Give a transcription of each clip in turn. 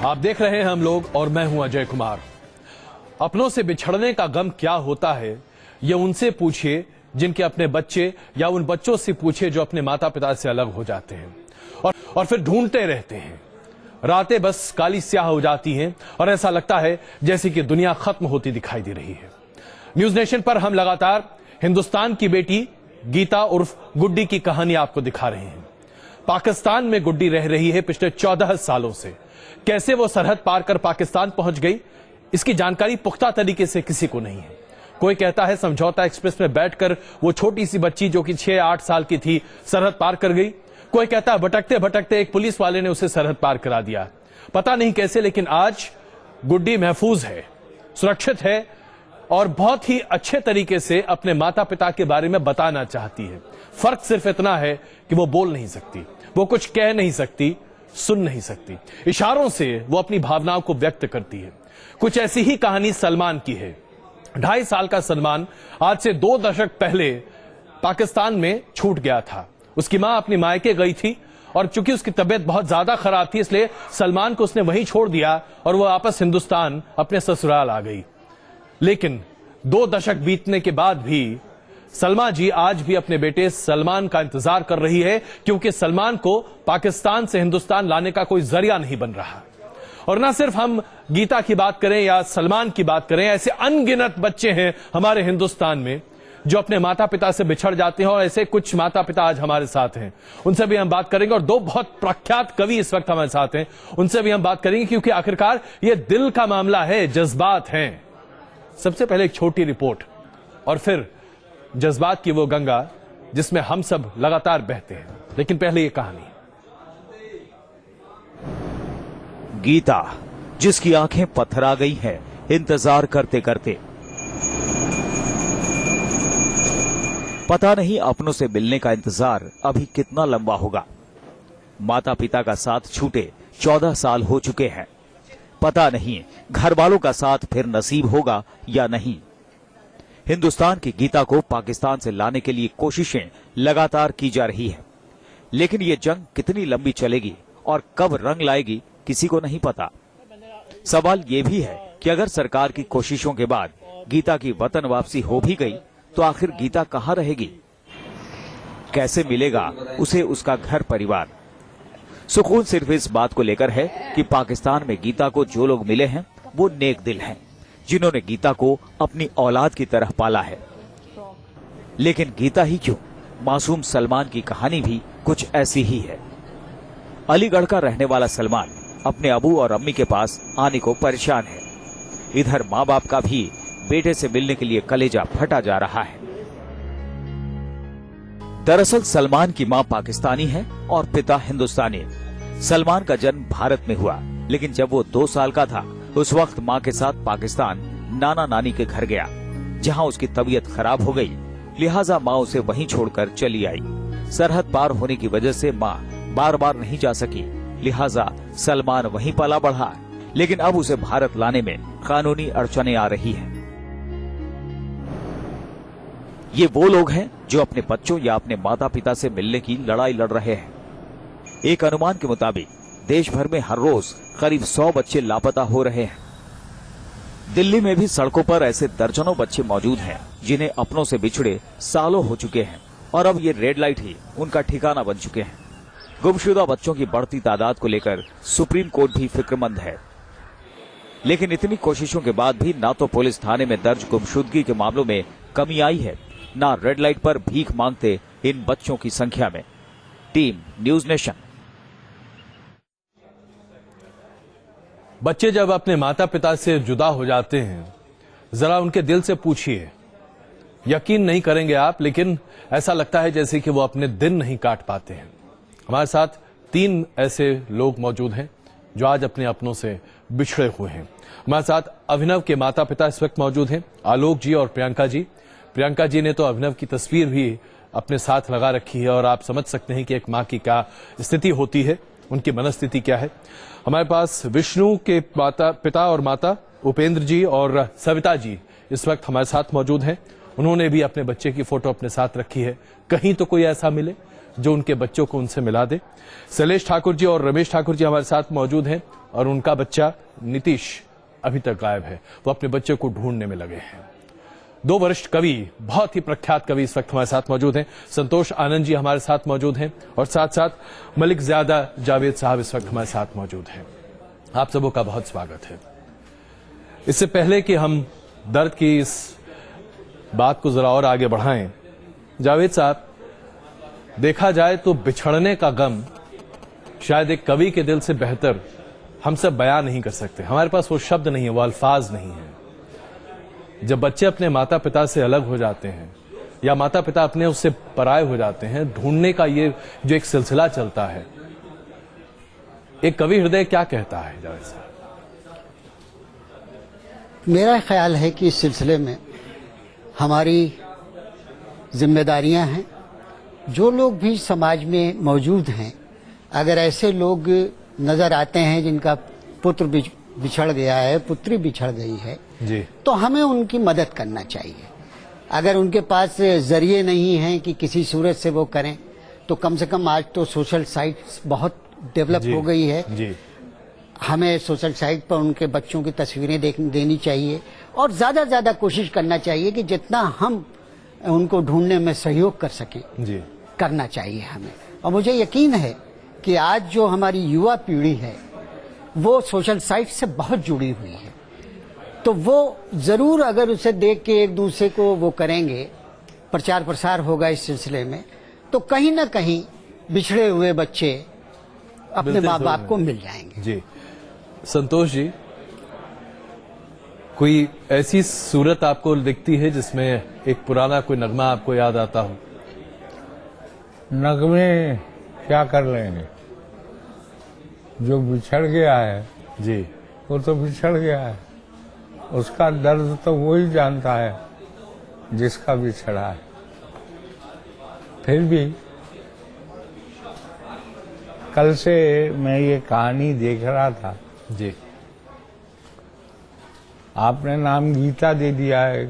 आप देख रहे हैं हम लोग और मैं हूं अजय कुमार। अपनों से बिछड़ने का गम क्या होता है ये उनसे पूछिए जिनके अपने बच्चे, या उन बच्चों से पूछिए जो अपने माता पिता से अलग हो जाते हैं और फिर ढूंढते रहते हैं। रातें बस काली स्याह हो जाती हैं और ऐसा लगता है जैसे कि दुनिया खत्म होती दिखाई दे रही है। न्यूज नेशन पर हम लगातार हिंदुस्तान की बेटी गीता उर्फ गुड्डी की कहानी आपको दिखा रहे हैं। पाकिस्तान में गुड्डी रह रही है पिछले 14 सालों से। कैसे वो सरहद पार कर पाकिस्तान पहुंच गई, इसकी जानकारी पुख्ता तरीके से किसी को नहीं है। कोई कहता है समझौता एक्सप्रेस में बैठकर वो छोटी सी बच्ची जो कि 6-8 साल की थी सरहद पार कर गई। कोई कहता है भटकते भटकते एक पुलिस वाले ने उसे सरहद पार करा दिया। पता नहीं कैसे, लेकिन आज गुड्डी महफूज है, सुरक्षित है और बहुत ही अच्छे तरीके से अपने माता पिता के बारे में बताना चाहती है। फर्क सिर्फ इतना है कि वो बोल नहीं सकती, वो कुछ कह नहीं सकती, सुन नहीं सकती। इशारों से वो अपनी भावनाओं को व्यक्त करती है। कुछ ऐसी ही कहानी सलमान की है। 2.5 साल का सलमान आज से 2 दशक पहले पाकिस्तान में छूट गया था। उसकी मां अपनी मायके गई थी और चूंकि उसकी तबीयत बहुत ज्यादा खराब थी, इसलिए सलमान को उसने वहीं छोड़ दिया और वो वापस हिंदुस्तान अपने ससुराल आ गई। लेकिन 2 दशक बीतने के बाद भी सलमा जी आज भी अपने बेटे सलमान का इंतजार कर रही है, क्योंकि सलमान को पाकिस्तान से हिंदुस्तान लाने का कोई जरिया नहीं बन रहा। और ना सिर्फ हम गीता की बात करें या सलमान की बात करें, ऐसे अनगिनत बच्चे हैं हमारे हिंदुस्तान में जो अपने माता पिता से बिछड़ जाते हैं और ऐसे कुछ माता पिता आज हमारे साथ हैं। उनसे भी हम बात करेंगे और 2 बहुत प्रख्यात कवि इस वक्त हमारे साथ हैं, उनसे भी हम बात करेंगे, क्योंकि आखिरकार ये दिल का मामला है, जज्बात हैं। सबसे पहले एक छोटी रिपोर्ट और फिर जज्बात की वो गंगा जिसमें हम सब लगातार बहते हैं। लेकिन पहले ये कहानी। गीता, जिसकी आंखें पथरा गई हैं इंतजार करते करते। पता नहीं अपनों से मिलने का इंतजार अभी कितना लंबा होगा। माता पिता का साथ छूटे 14 साल हो चुके हैं। पता नहीं घर वालों का साथ फिर नसीब होगा या नहीं। हिंदुस्तान की गीता को पाकिस्तान से लाने के लिए कोशिशें लगातार की जा रही है, लेकिन ये जंग कितनी लंबी चलेगी और कब रंग लाएगी किसी को नहीं पता। सवाल ये भी है कि अगर सरकार की कोशिशों के बाद गीता की वतन वापसी हो भी गई तो आखिर गीता कहाँ रहेगी, कैसे मिलेगा उसे उसका घर परिवार। सुकून सिर्फ इस बात को लेकर है कि पाकिस्तान में गीता को जो लोग मिले हैं वो नेक दिल हैं, जिन्होंने गीता को अपनी औलाद की तरह पाला है। लेकिन गीता ही क्यों, मासूम सलमान की कहानी भी कुछ ऐसी ही है। अलीगढ़ का रहने वाला सलमान अपने अबू और अम्मी के पास आने को परेशान है। इधर माँ बाप का भी बेटे से मिलने के लिए कलेजा फटा जा रहा है। दरअसल सलमान की माँ पाकिस्तानी है और पिता हिंदुस्तानी। सलमान का जन्म भारत में हुआ, लेकिन जब वो 2 साल का था उस वक्त माँ के साथ पाकिस्तान नाना नानी के घर गया, जहाँ उसकी तबीयत खराब हो गई। लिहाजा माँ उसे वहीं छोड़कर चली आई। सरहद पार होने की वजह से माँ बार बार नहीं जा सकी, लिहाजा सलमान वहीं पला बढ़ा। लेकिन अब उसे भारत लाने में कानूनी अड़चनें आ रही हैं। ये वो लोग हैं जो अपने बच्चों या अपने माता पिता से मिलने की लड़ाई लड़ रहे हैं। एक अनुमान के मुताबिक देश भर में हर रोज करीब 100 बच्चे लापता हो रहे हैं। दिल्ली में भी सड़कों पर ऐसे दर्जनों बच्चे मौजूद हैं जिन्हें अपनों से बिछड़े सालों हो चुके हैं और अब ये रेड लाइट ही उनका ठिकाना बन चुके हैं। गुमशुदा बच्चों की बढ़ती तादाद को लेकर सुप्रीम कोर्ट भी फिक्रमंद है, लेकिन इतनी कोशिशों के बाद भी ना तो पुलिस थाने में दर्ज गुमशुदगी के मामलों में कमी आई है, ना रेड लाइट पर भीख मांगते इन बच्चों की संख्या में। Team news nation. बच्चे जब अपने माता पिता से जुदा हो जाते हैं, जरा उनके दिल से पूछिए, यकीन नहीं करेंगे आप, लेकिन ऐसा लगता है जैसे कि वो अपने दिन नहीं काट पाते हैं। हमारे साथ 3 ऐसे लोग मौजूद हैं जो आज अपने अपनों से बिछड़े हुए हैं। हमारे साथ अभिनव के माता पिता इस वक्त मौजूद हैं, आलोक जी और प्रियंका जी। प्रियंका जी ने तो अभिनव की तस्वीर भी अपने साथ लगा रखी है और आप समझ सकते हैं कि एक मां की क्या स्थिति होती है, उनकी मनस्थिति क्या है। हमारे पास विष्णु के पिता और माता उपेंद्र जी और सविता जी इस वक्त हमारे साथ मौजूद हैं। उन्होंने भी अपने बच्चे की फोटो अपने साथ रखी है। कहीं तो कोई ऐसा मिले जो उनके बच्चों को उनसे मिला दे। शैलेश ठाकुर जी और रमेश ठाकुर जी हमारे साथ मौजूद हैं और उनका बच्चा नीतीश अभी तक गायब है। वो अपने बच्चे को ढूंढने में लगे हैं। दो वरिष्ठ कवि, बहुत ही प्रख्यात कवि इस वक्त हमारे साथ मौजूद हैं। संतोष आनंद जी हमारे साथ मौजूद हैं और साथ साथ मलिक ज़्यादा जावेद साहब इस वक्त हमारे साथ मौजूद हैं। आप सबों का बहुत स्वागत है। इससे पहले कि हम दर्द की इस बात को जरा और आगे बढ़ाएं, जावेद साहब, देखा जाए तो बिछड़ने का गम शायद एक कवि के दिल से बेहतर हम सब बयां नहीं कर सकते। हमारे पास वो शब्द नहीं है, वो अल्फाज नहीं है। जब बच्चे अपने माता पिता से अलग हो जाते हैं या माता पिता अपने उससे पराये हो जाते हैं, ढूंढने का ये जो एक सिलसिला चलता है, एक कवि हृदय क्या कहता है जावेद साहब? मेरा ख्याल है कि इस सिलसिले में हमारी जिम्मेदारियां हैं। जो लोग भी समाज में मौजूद हैं, अगर ऐसे लोग नजर आते हैं जिनका पुत्र बिछड़ गया है, पुत्री बिछड़ गई है जी, तो हमें उनकी मदद करना चाहिए। अगर उनके पास जरिए नहीं हैं कि किसी सूरत से वो करें, तो कम से कम आज तो सोशल साइट्स बहुत डेवलप हो गई है। जी, हमें सोशल साइट पर उनके बच्चों की तस्वीरें देनी चाहिए और ज्यादा से ज्यादा कोशिश करना चाहिए कि जितना हम उनको ढूंढने में सहयोग कर सकें, जी, करना चाहिए हमें। और मुझे यकीन है कि आज जो हमारी युवा पीढ़ी है वो सोशल साइट से बहुत जुड़ी हुई है, तो वो जरूर अगर उसे देख के एक दूसरे को वो करेंगे, प्रचार प्रसार होगा इस सिलसिले में, तो कहीं ना कहीं बिछड़े हुए बच्चे अपने मिलते माँ जरूर बाप हैं। को मिल जाएंगे। जी। संतोष जी, कोई ऐसी सूरत आपको दिखती है जिसमें एक पुराना कोई नगमा आपको याद आता हो? नगमे क्या कर लेंगे, जो बिछड़ गया है जी, वो तो बिछड़ गया है, उसका दर्द तो वो ही जानता है जिसका बिछड़ा है। फिर भी कल से मैं ये कहानी देख रहा था। जी, आपने नाम गीता दे दिया है,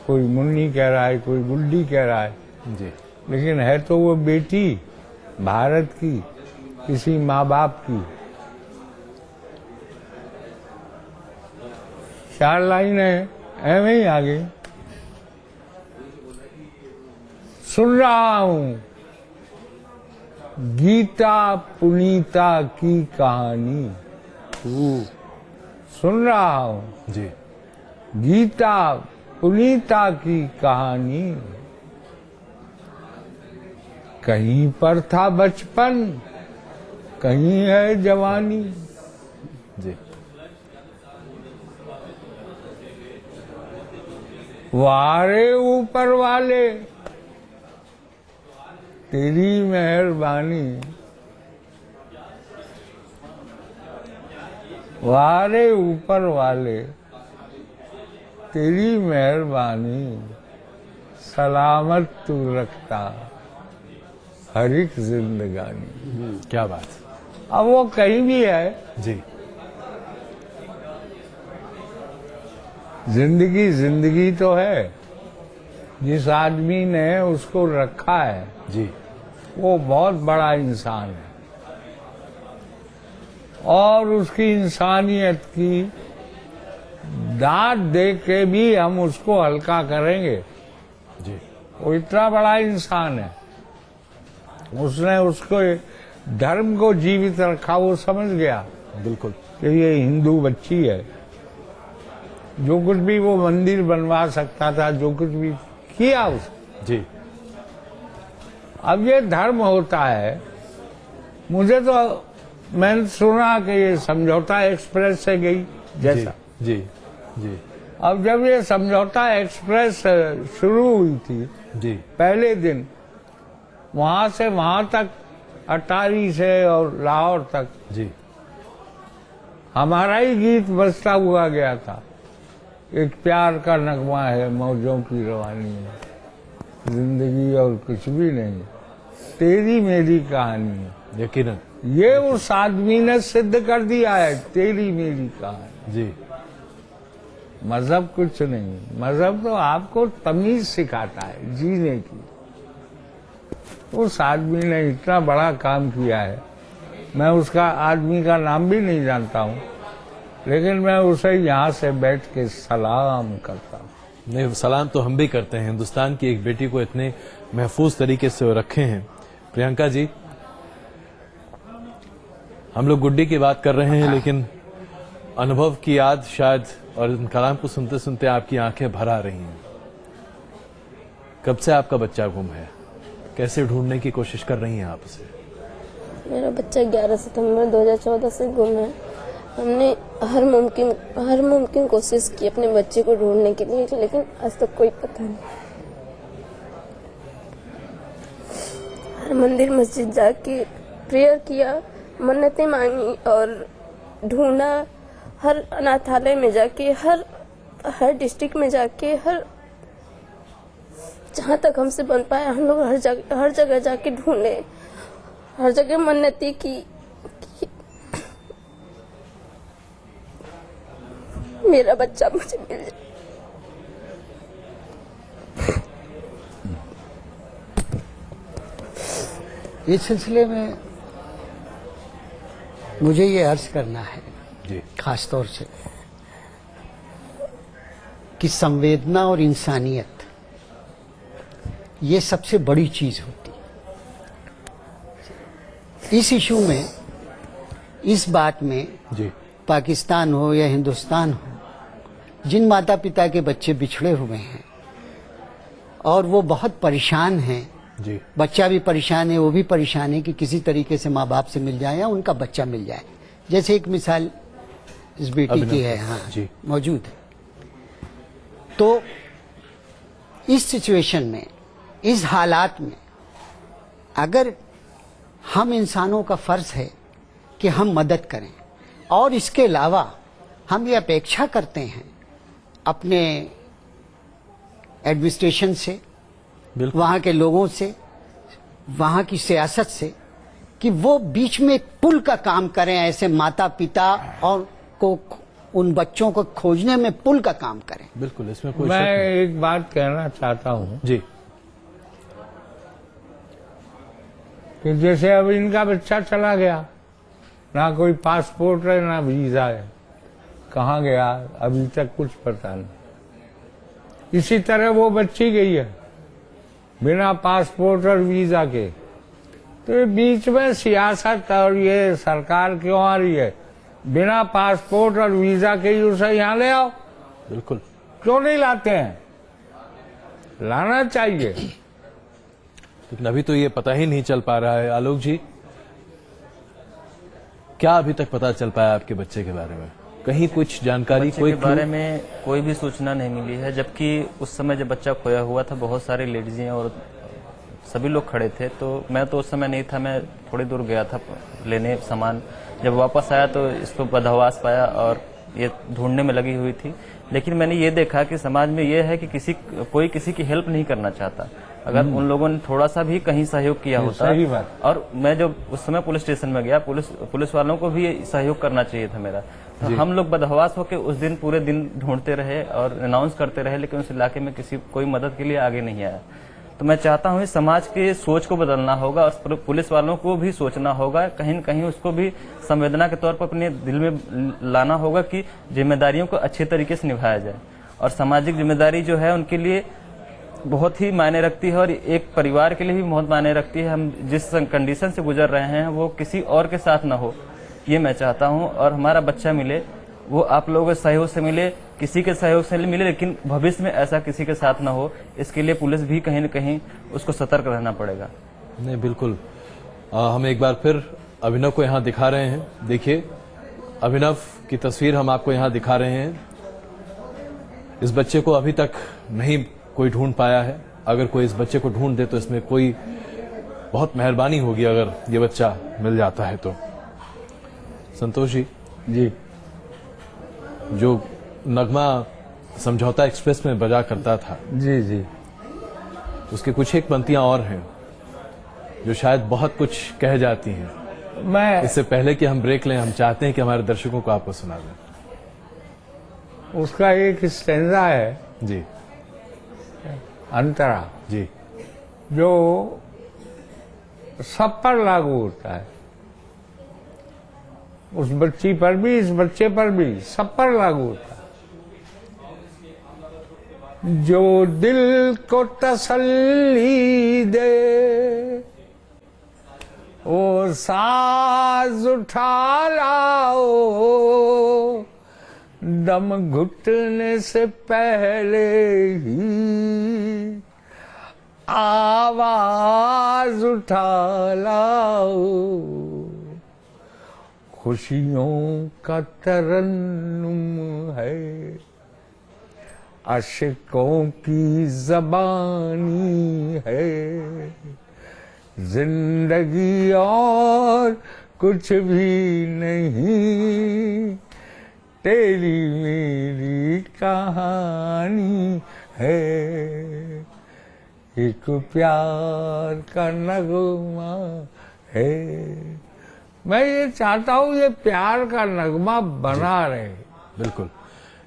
कोई मुन्नी कह रहा है, कोई गुड्डी कह रहा है, जी, लेकिन है तो वो बेटी भारत की, किसी माँ बाप की। 4 लाइनें ऐਵੇਂ ही आ गई। सुन रहा हूं गीता पुनीता की कहानी, सुन रहा हूं जी, गीता पुनीता की कहानी। कहीं पर था बचपन, कहीं है जवानी। जी, वारे ऊपर वाले तेरी मेहरबानी, वारे ऊपर वाले तेरी मेहरबानी, सलामत तू रखता हर एक जिंदगानी। क्या बात। अब वो कहीं भी है, जी, जिंदगी जिंदगी तो है। जिस आदमी ने उसको रखा है जी, वो बहुत बड़ा इंसान है, और उसकी इंसानियत की दाद दे के भी हम उसको हल्का करेंगे। जी, वो इतना बड़ा इंसान है, उसने उसको धर्म को जीवित रखा। वो समझ गया बिल्कुल। कि ये हिंदू बच्ची है, जो कुछ भी वो मंदिर बनवा सकता था, जो कुछ भी किया उसने। जी, अब ये धर्म होता है। मुझे तो, मैंने सुना कि ये समझौता एक्सप्रेस से गई जैसा। जी, जी, अब जब ये समझौता एक्सप्रेस शुरू हुई थी, जी, पहले दिन वहां से वहां तक, अटारी से और लाहौर तक जी, हमारा ही गीत बजता हुआ गया था। एक प्यार का नगमा है, मौजों की रवानी है, जिंदगी और कुछ भी नहीं, तेरी मेरी कहानी है। यकीनन। ये उस आदमी ने सिद्ध कर दिया है, तेरी मेरी कहानी। जी, मजहब कुछ नहीं, मजहब तो आपको तमीज सिखाता है जीने की। उस आदमी ने इतना बड़ा काम किया है, मैं उसका आदमी का नाम भी नहीं जानता हूँ, लेकिन मैं उसे यहाँ से बैठ के सलाम करता हूँ। नहीं, सलाम तो हम भी करते हैं। हिंदुस्तान की एक बेटी को इतने महफूज तरीके से वो रखे हैं। प्रियंका जी, हम लोग गुड्डी की बात कर रहे हैं, लेकिन अनुभव की याद शायद, और इन कलाम को सुनते सुनते आपकी आंखें भर आ रही हैं। कब से आपका बच्चा गुम है? कैसे ढूंढने की कोशिश कर रही हैं आप उसे? मेरा बच्चा 11 सितंबर 2014 से गुम है। हमने हर मुमकिन कोशिश की अपने बच्चे को ढूंढने के लिए, लेकिन आज तक कोई पता नहीं। हर मंदिर मस्जिद जाके प्रेयर किया, मन्नतें मांगी और ढूंढा। हर अनाथालय में जाके, हर डिस्ट्रिक्ट में जाके, जहाँ तक हमसे बन पाया हम लोग हर जगह जाके ढूंढे, हर जगह मन्नती की मेरा बच्चा मुझे मिल जाए। इस सिलसिले में मुझे ये अर्ज करना है जी, खास तौर से कि संवेदना और इंसानियत ये सबसे बड़ी चीज होती है। इस इशू में, इस बात में जी, पाकिस्तान हो या हिंदुस्तान हो, जिन माता पिता के बच्चे बिछड़े हुए हैं और वो बहुत परेशान हैं, जी, बच्चा भी परेशान है, वो भी परेशान है कि किसी तरीके से माँ बाप से मिल जाए या उनका बच्चा मिल जाए। जैसे एक मिसाल इस बेटी की है, हाँ जी, मौजूद है। तो इस सिचुएशन में, इस हालात में, अगर हम इंसानों का फर्ज है कि हम मदद करें, और इसके अलावा हम ये अपेक्षा करते हैं अपने एडमिनिस्ट्रेशन से, बिल्कुल, वहाँ के लोगों से, वहाँ की सियासत से, कि वो बीच में एक पुल का काम करें, ऐसे माता पिता और को, उन बच्चों को खोजने में पुल का काम करें। बिल्कुल, इसमें कोई मैं शक नहीं। एक बात कहना चाहता हूँ जी, कि जैसे अब इनका बच्चा चला गया, ना कोई पासपोर्ट है ना वीजा है, कहाँ गया अभी तक कुछ पता नहीं। इसी तरह वो बच्ची गई है बिना पासपोर्ट और वीजा के। तो ये बीच में सियासत और ये सरकार क्यों आ रही है? बिना पासपोर्ट और वीजा के ही उसे यहाँ ले आओ, बिल्कुल, क्यों नहीं लाते हैं? लाना चाहिए। लेकिन अभी तो ये पता ही नहीं चल पा रहा है। आलोक जी, क्या अभी तक पता चल पाया आपके बच्चे के बारे में? कहीं कुछ जानकारी, बच्चे कोई के बारे में कोई भी सूचना नहीं मिली है, जबकि उस समय जब बच्चा खोया हुआ था बहुत सारे लेडीजें और सभी लोग खड़े थे। तो मैं तो उस समय नहीं था, मैं थोड़ी दूर गया था लेने सामान। जब वापस आया तो इसको बदहवास पाया और ये ढूंढने में लगी हुई थी। लेकिन मैंने ये देखा कि समाज में ये है कि कोई किसी की हेल्प नहीं करना चाहता। अगर उन लोगों ने थोड़ा सा भी कहीं सहयोग किया होता, सही बात। और मैं जब उस समय पुलिस स्टेशन में गया, पुलिस वालों को भी सहयोग करना चाहिए था मेरा। तो हम लोग बदहवास होकर उस दिन पूरे दिन ढूंढते रहे और अनाउंस करते रहे, लेकिन उस इलाके में कोई मदद के लिए आगे नहीं आया। तो मैं चाहता हूँ समाज के सोच को बदलना होगा और पुलिस वालों को भी सोचना होगा, कहीं न कहीं उसको भी संवेदना के तौर पर अपने दिल में लाना होगा कि जिम्मेदारियों को अच्छे तरीके से निभाया जाए। और सामाजिक जिम्मेदारी जो है उनके लिए बहुत ही मायने रखती है और एक परिवार के लिए भी बहुत मायने रखती है। हम जिस कंडीशन से गुजर रहे हैं वो किसी और के साथ ना हो, ये मैं चाहता हूँ। और हमारा बच्चा मिले, वो आप लोगों के सहयोग से मिले, किसी के सहयोग से मिले, लेकिन भविष्य में ऐसा किसी के साथ ना हो, इसके लिए पुलिस भी कहीं न कहीं उसको सतर्क रहना पड़ेगा। नहीं, बिल्कुल। हम एक बार फिर अभिनव को यहाँ दिखा रहे हैं। देखिए, अभिनव की तस्वीर हम आपको यहाँ दिखा रहे हैं। इस बच्चे को अभी तक नहीं कोई ढूंढ पाया है। अगर कोई इस बच्चे को ढूंढ दे तो इसमें कोई बहुत मेहरबानी होगी अगर ये बच्चा मिल जाता है तो। संतोष जी, जी, जो नगमा समझौता एक्सप्रेस में बजा करता था, जी, जी, उसकी कुछ एक पंक्तियां और हैं जो शायद बहुत कुछ कह जाती हैं। मैं इससे पहले कि हम ब्रेक लें, हम चाहते हैं कि हमारे दर्शकों को आपको सुना दें। उसका एक स्टैंजा है, जी, अंतरा, जी, जो सब पर लागू होता है, उस बच्ची पर भी, इस बच्चे पर भी, सब पर लागू होता है। जो दिल को तसल्ली दे वो साज उठा लाओ, दम घुटने से पहले ही आवाज उठा लाओ। खुशियों का तरन्नुम है, आशिकों की ज़बानी है, जिंदगी और कुछ भी नहीं, तेरी मेरी कहानी है, एक प्यार का नगमा है। मैं ये चाहता हूँ ये प्यार का नगमा बना रहे। बिल्कुल,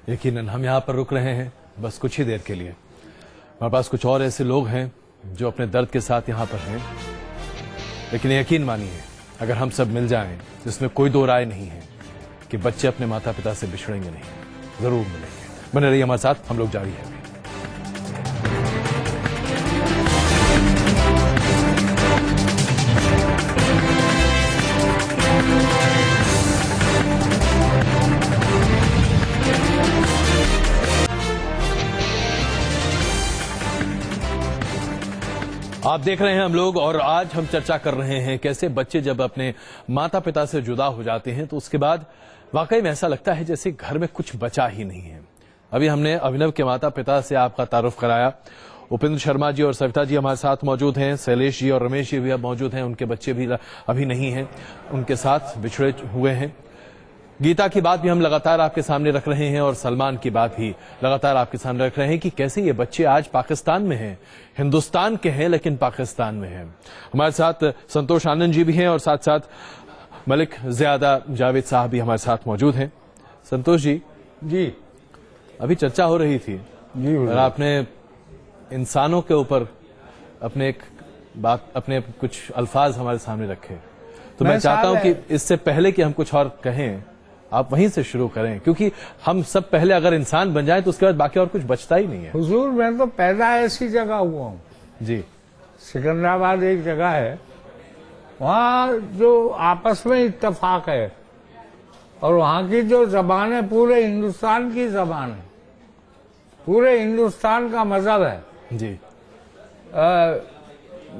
यकीनन हम यहाँ पर रुक रहे हैं बस कुछ ही देर के लिए। हमारे पास कुछ और ऐसे लोग हैं जो अपने दर्द के साथ यहाँ पर हैं, लेकिन यकीन मानिए अगर हम सब मिल जाएं, जिसमें कोई दो राय नहीं है कि बच्चे अपने माता पिता से बिछड़ेंगे नहीं, जरूर मिलेंगे। बने रहिए हमारे साथ, हम लोग जारी हैं। आप देख रहे हैं हम लोग, और आज हम चर्चा कर रहे हैं कैसे बच्चे जब अपने माता पिता से जुदा हो जाते हैं तो उसके बाद वाकई में ऐसा लगता है जैसे घर में कुछ बचा ही नहीं है। अभी हमने अभिनव के माता पिता से आपका तारुफ कराया। उपेंद्र शर्मा जी और सविता जी हमारे साथ मौजूद हैं, शैलेश जी और रमेश जी भी अब मौजूद हैं, उनके बच्चे भी अभी नहीं हैं, उनके साथ बिछड़े हुए हैं। गीता की बात भी हम लगातार आपके सामने रख रहे हैं और सलमान की बात भी लगातार आपके सामने रख रहे हैं कि कैसे ये बच्चे आज पाकिस्तान में हैं, हिंदुस्तान के हैं लेकिन पाकिस्तान में हैं। हमारे साथ संतोष आनंद जी भी हैं और साथ साथ मलिक ज़ियादा जावेद साहब भी हमारे साथ मौजूद हैं। संतोष जी, जी अभी चर्चा हो रही थी जी, और आपने इंसानों के ऊपर अपने कुछ अल्फाज हमारे सामने रखे, तो मैं चाहता हूं कि इससे पहले कि हम कुछ और कहें आप वहीं से शुरू करें, क्योंकि हम सब पहले अगर इंसान बन जाए तो उसके बाद बाकी और कुछ बचता ही नहीं है। हुजूर मैं तो पैदा ऐसी जगह हुआ हूँ जी। सिकंदराबाद एक जगह है, वहाँ जो आपस में इत्तेफाक है और वहाँ की जो जबान है पूरे हिंदुस्तान की जबान है, पूरे हिंदुस्तान का मजहब है जी।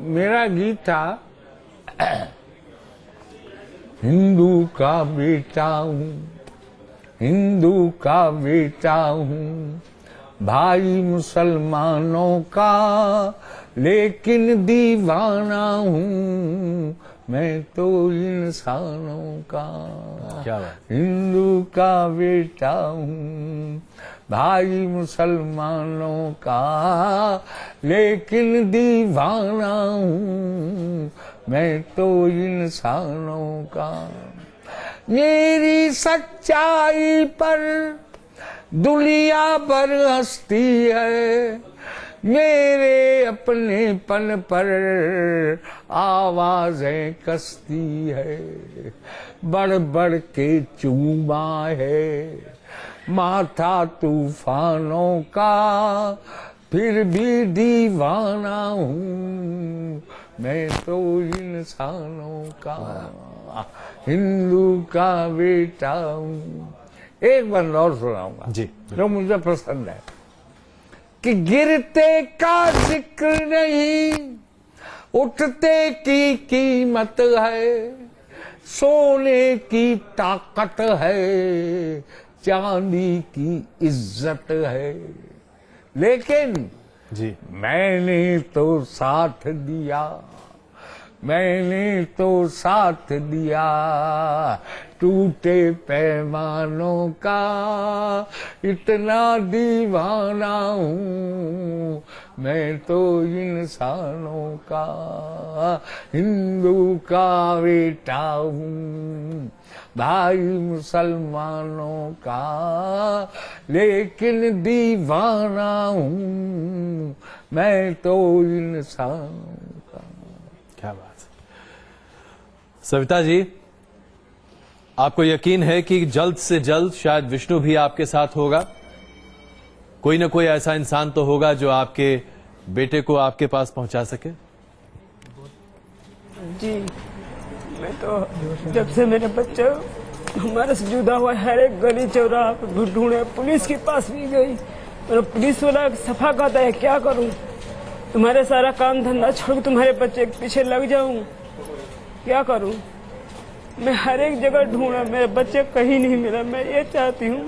मेरा गीत था हिंदू का बेटा हूँ, हिंदू का बेटा हूँ, भाई मुसलमानों का लेकिन दीवाना हूँ, मैं तो इंसानों का। क्या बात। हिंदू का बेटा हूँ, भाई मुसलमानों का लेकिन दीवाना हूँ, मैं तो इंसानों का। मेरी सच्चाई पर दुनिया भर हंसती है, मेरे अपनेपन पर आवाजें कसती है, बढ़ बढ़ के चूमा है माथा तूफानों का, फिर भी दीवाना हूँ, मैं तो इंसानों का, हिंदू का बेटा हूँ। एक बंद और सुनाऊंगा जी, जो मुझे पसंद है कि गिरते का जिक्र नहीं, उठते की कीमत है, सोने की ताकत है, चांदी की इज्जत है, लेकिन जी मैंने तो साथ दिया, मैंने तो साथ दिया, टूटे पैमानों का इतना दीवाना हूँ, मैं तो इंसानों का हिंदू का बेटा हूँ, भाई मुसलमानों का लेकिन दीवाना हूँ, मैं तो इंसानों का। क्या बात। सविता जी, आपको यकीन है कि जल्द से जल्द शायद विष्णु भी आपके साथ होगा? कोई ना कोई ऐसा इंसान तो होगा जो आपके बेटे को आपके पास पहुंचा सके? जी, मैं तो जब से मेरा बच्चा हमारे से जुदा हुआ, हर एक गली चौराहा पे ढूंढे, पुलिस के पास भी गई, और पुलिस वाला सफा कहता है क्या करूं, तुम्हारे सारा काम धंधा छोड़ के तुम्हारे बच्चे के पीछे लग जाऊं, क्या करूं। मैं हर एक जगह ढूंढा, मेरे बच्चे कहीं नहीं मिला। मैं ये चाहती हूँ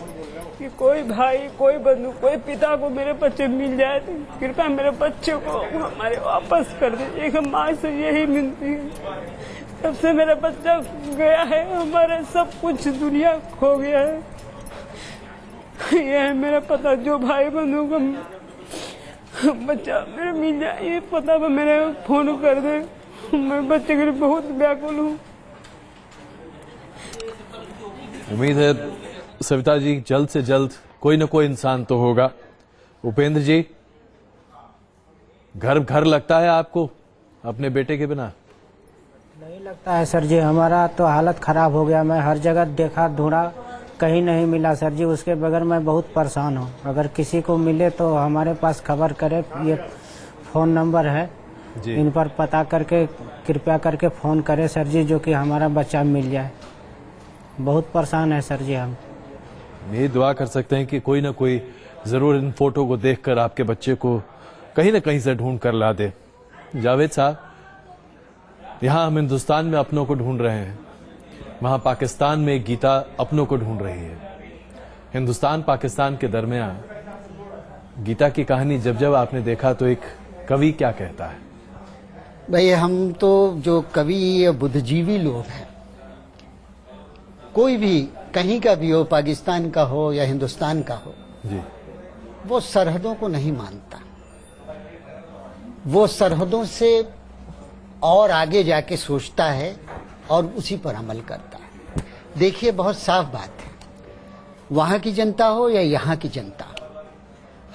कि कोई भाई, कोई बंधु, कोई पिता को मेरे बच्चे मिल जाए तो कृपया मेरे बच्चे को हमारे वापस कर दे। एक माँ से यही मिलती है। तब से मेरा बच्चा गया है, हमारे सब कुछ दुनिया खो गया है। यह है मेरा पता, जो भाई बंधु का बच्चा मेरे मिल जाए, ये पता पर मेरे फोन कर दे। मैं बच्चे के लिए बहुत व्याकुल हूँ। उम्मीद है सविता जी जल्द से जल्द कोई न कोई इंसान तो होगा। उपेंद्र जी, घर लगता है आपको अपने बेटे के बिना? नहीं लगता है सर जी, हमारा तो हालत खराब हो गया। मैं हर जगह देखा, ढूंढा, कहीं नहीं मिला सर जी। उसके बगैर मैं बहुत परेशान हूँ। अगर किसी को मिले तो हमारे पास खबर करे। ये फोन नंबर है जी। इन पर पता करके कृपया करके फोन करे सर जी, जो कि हमारा बच्चा मिल जाए। बहुत परेशान है सर जी हम। ये दुआ कर सकते हैं कि कोई ना कोई जरूर इन फोटो को देखकर आपके बच्चे को कहीं ना कहीं से ढूंढ कर ला दे। जावेद साहब, यहाँ हम हिंदुस्तान में अपनों को ढूंढ रहे हैं, वहां पाकिस्तान में गीता अपनों को ढूंढ रही है। हिंदुस्तान पाकिस्तान के दरमियान गीता की कहानी जब जब आपने देखा तो एक कवि क्या कहता है? भाई, हम तो जो कवि बुद्धिजीवी लोग हैं, कोई भी कहीं का भी हो, पाकिस्तान का हो या हिंदुस्तान का हो, जी, वो सरहदों को नहीं मानता। वो सरहदों से और आगे जाके सोचता है और उसी पर अमल करता है। देखिए, बहुत साफ बात है, वहां की जनता हो या यहाँ की जनता,